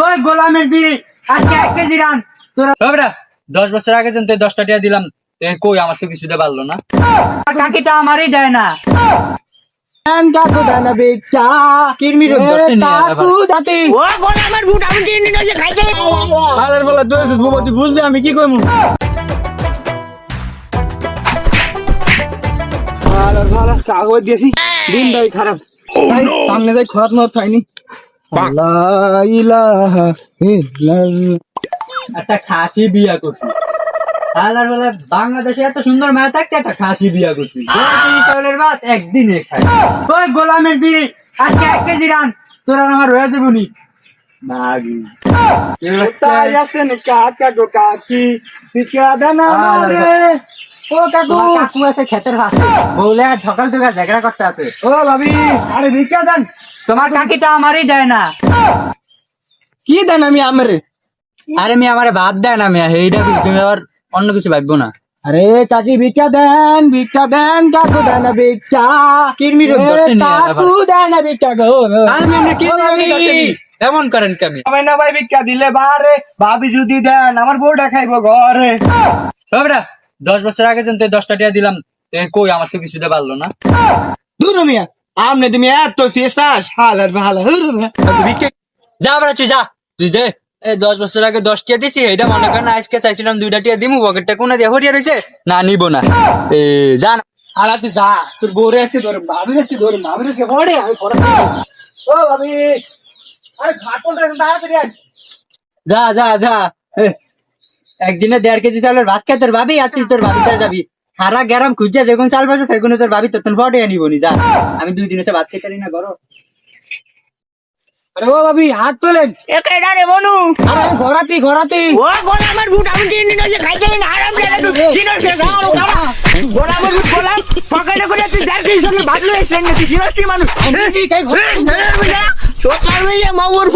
ওই গোলামের বিড়ি আজকে 1 কেজি রান তোরা 10 বছর আগে যেন 10টা টিয়া দিলাম কই আমার তো কিছুতে পারলো না কাকিটা আমারই দেয় না কাকু দেয় না বেচা কিরমির কাকু দাতি ও গোলামের বুট আমি কিনে নিয়ে খাইতে আলার বলা তুই বুঝলি আমি কি কইমু আলার বলা কাগজ দিয়েছি দিনটাই খারাপ সামনে যাই খরাত মত খাইনি লা ইলাহা ইল্লাল্লাহ একটা খাসি বিয়া করছি আলার বলা বাংলাদেশে এত সুন্দর মেয়ে থাকতে একটা খাসি বিয়া করছি চাউলের ভাত একদিনে খাই ওই গোলামের বিড়ি আজকে 1 কেজি রান তোরা আমার রয়ে দেবনি নাগি কোথায় আছেন কাকু কাকি পিকা দানা রে ও কাকু আছে ক্ষেতের পাশে বলে সকাল থেকে ঝগড়া করতে আছে ও ভাবি আরে ভিক্ষা দেন তোমার কাকিটা আমারই দেয় না কি দেন আমি আমারে আরে আমি আমারে ভাত দেয় না আমি এইটা কিছু তুমি আবার অন্য কিছু ভাববো না আরে কাকি ভিক্ষা দেন কাকু দেন না ভিক্ষা কিরমির কাকু দেন না ভিক্ষা গো আমি এমনি কিরমির এমন করেন কেমন আমি না ভাই ভিক্ষা দিলে বারে ভাবি যদি দেন আমার বউটা খাইবো ঘরে সবরা 10 বছর আগে যেন 10টা টিয়া দিলাম কই আমার তো কিছুতে পারলো না দূর মিয়া আমনে তুমি এত ফেসাস হালার ভালো ভিক্ষা যা বড় তুই যে এই 10 বছর আগে 10 টিয়া দিছি এটা মনে কর না আজকে চাইছিলাম 2টা টিয়া দিমু পকেটটা কোনা দিয়ে হরিয়া রইছে না নিব না এ জান আলা তুই যা তোর বউরে আছে তোর ভাবির আছে পড়ে আমি পড়া ও ভাবি আরে ঘাটলটা তাড়াতাড়ি আয় যা একদিনে 1.5 কেজি চালের ভাত খেয়ে তোর ভাবি আর তুই তোর ভাবিতে যাবি সারা গ্রাম খুঁজছে যখন চাল বাজে সেগুলো তোর ভাবি তোর ফটে আনিব নি যা আমি 2 দিন এসে ভাত খেতে পারি না করো আরে ও ভাবি হাত তোলেন একেডা রে বনু আরে ঘোরাতি ও গোলামের বুট আমি কিনে নিয়ে খাইতে না আরাম রে চিনো সে গাও গাও গোলামের বুট গোলাম পকেটে করে তুই দাঁড়িয়ে সঙ্গে ভাগলো এসেন না তুই সিরিয়াসলি মানুষ কি কাই ছোট মারবে মাউর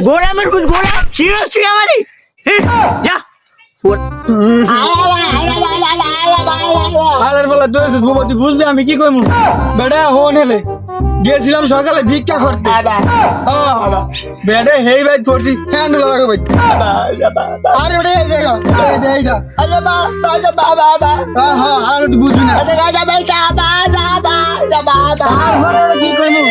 গোলামের বুট গোলাম সিরিয়াসলি আমারই যা আলার বলা তুই বুঝলি আমি কি কইমু বেটা হন হেলে গেছিলাম সকালে ভিক্ষা করতে বেটা হেই বাইক করছি হ্যান্ড লাগাবো ভাই আরে ওটা এই যা হ্যাঁ আর তুই বুঝবি না তারপরে কি কইমু